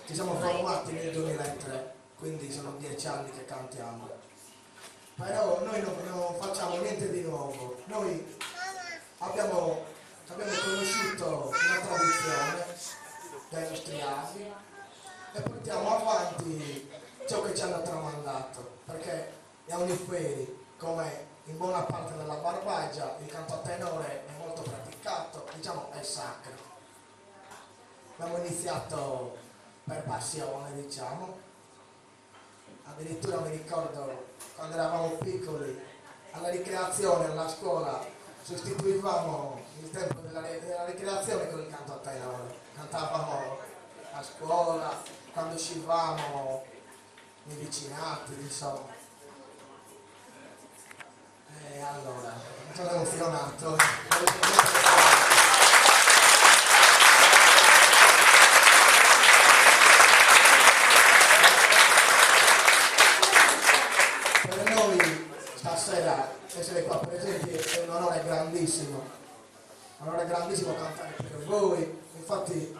ci siamo formati nel 2003, quindi sono 10 anni che cantiamo. Però noi non facciamo niente di nuovo. Noi abbiamo conosciuto una tradizione dai nostri avi e portiamo avanti ciò che ci hanno tramandato, perché è un'iferi, come in buona parte della Barbagia, il canto a tenore è molto praticato, diciamo è sacro. Abbiamo iniziato per passione, diciamo. Addirittura mi ricordo quando eravamo piccoli, alla ricreazione, alla scuola, sostituivamo il tempo della ricreazione con il canto a tenore. Cantavamo a scuola, quando uscivamo, nei vicinati, insomma. E allora, sono emozionato. Per noi stasera essere qua presenti è un onore grandissimo cantare per voi, infatti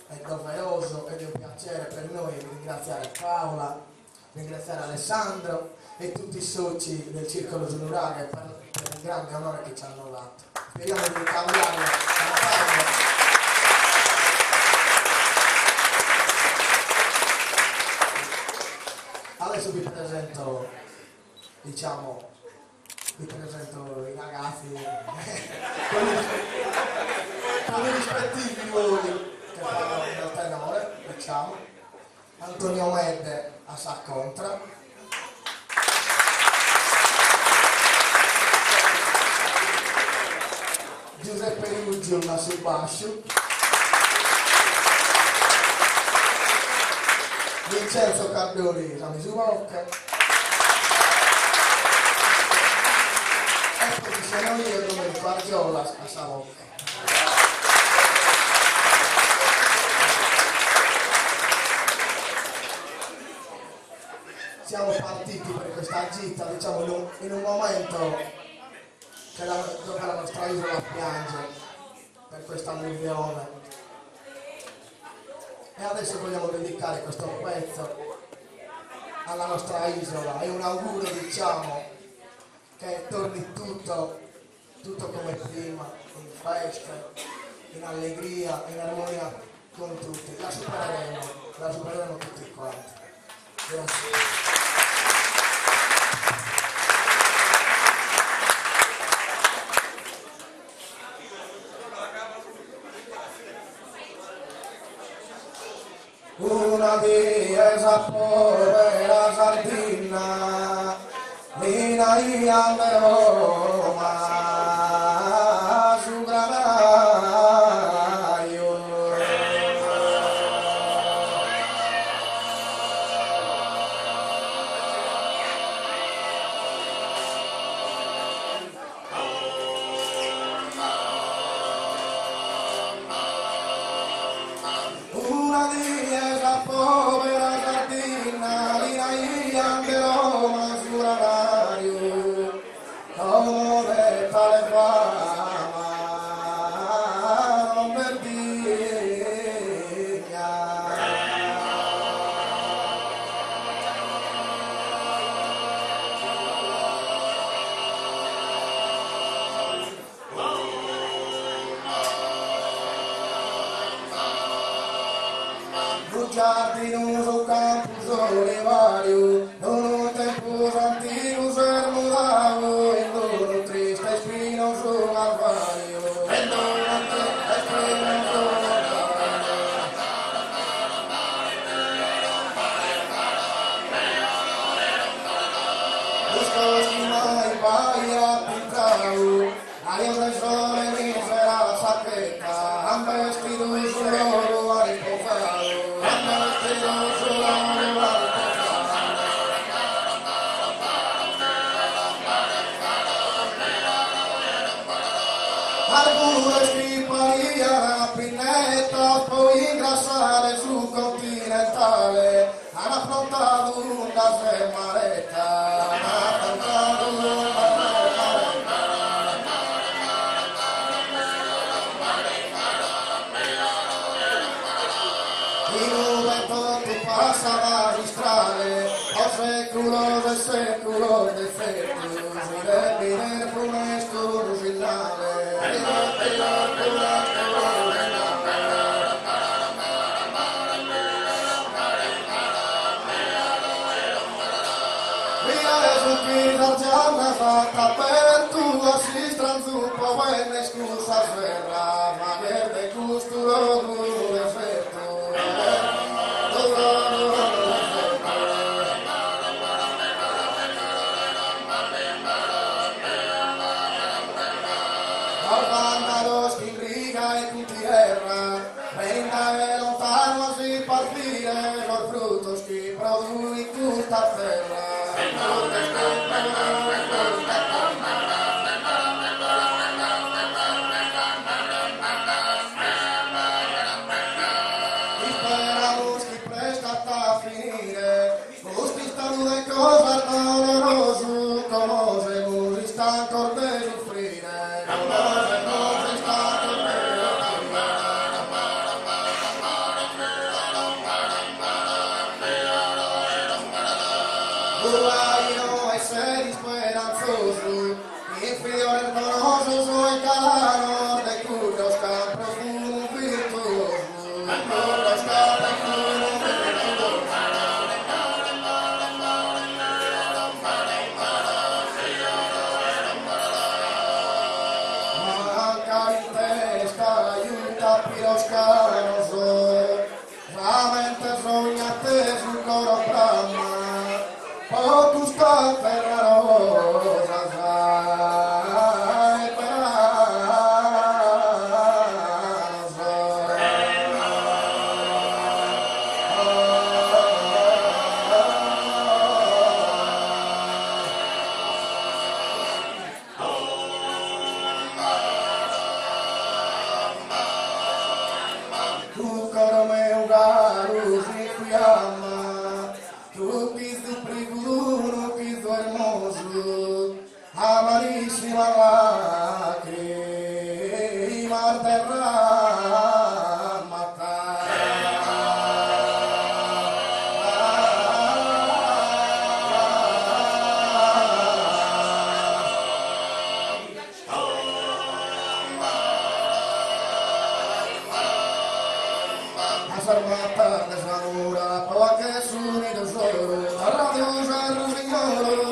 è doveroso ed è un piacere per noi ringraziare Paola, ringraziare Alessandro e tutti i soci del Circolo Giunurale per il grande onore che ci hanno dato. Speriamo di cambiarlo cantando. Adesso vi presento i ragazzi con i rispettivi ruoli che fanno il tenore, diciamo. Antonio Medde a sa contra, Giuseppe Ruggio a sul bascio, Vincenzo Cardoli a misura e poi sono io Domenico Argiola a Savocca. Siamo partiti per questa gita, diciamo, in un momento dove la nostra isola piange per questa alluvione. E adesso vogliamo dedicare questo pezzo alla nostra isola. È un augurio, diciamo, che torni tutto come prima, in festa, in allegria, in armonia con tutti. La supereremo tutti quanti. Grazie. Una chiesa povera sardina, Lina a Roma, su granaio. Una chiesa povera sardina, Lina a Roma, su granaio, dove tale fama non verdigna. Bugiardi in un campo solivario, non un tempo antico sermolavo, e non triste spino sul calvario, e non triste spino sul calvario. Buscosi mai vai a pintare, aria del sole misera sacchetta, han vestito sull'oro a riposare. in un vento ti passa magistrale, o seculos e seculos defectus, rebine funestur usinale, giorna fatta per tua si stranzuppo e ne scusa sferra, ma che de custuro duro effetto. Orbandalos che in riga e tu tierra, venga e lontano si partire, col frutos che produi tutta terra. Esperamos que presta a finire, gusti stanno de cosa doloroso, como se mus está ancor de soffrire, como se mus está ancor de Guaino e sei speranzoso, infio hermoso soy calano, de cuyos campos fumo virtuoso, cuyos campos fumo virtuoso. Manca in testa aiuta piroscanoso, veramente sognate sul coro brama. Oh, tu sta per la rosa, sai, per tu caro meu garo si fiamma, tu quis do privuno, quis do hermoso, amarissima lacrima derramata. Armata de Zamora, para que su nido solo, a radio ya no señor.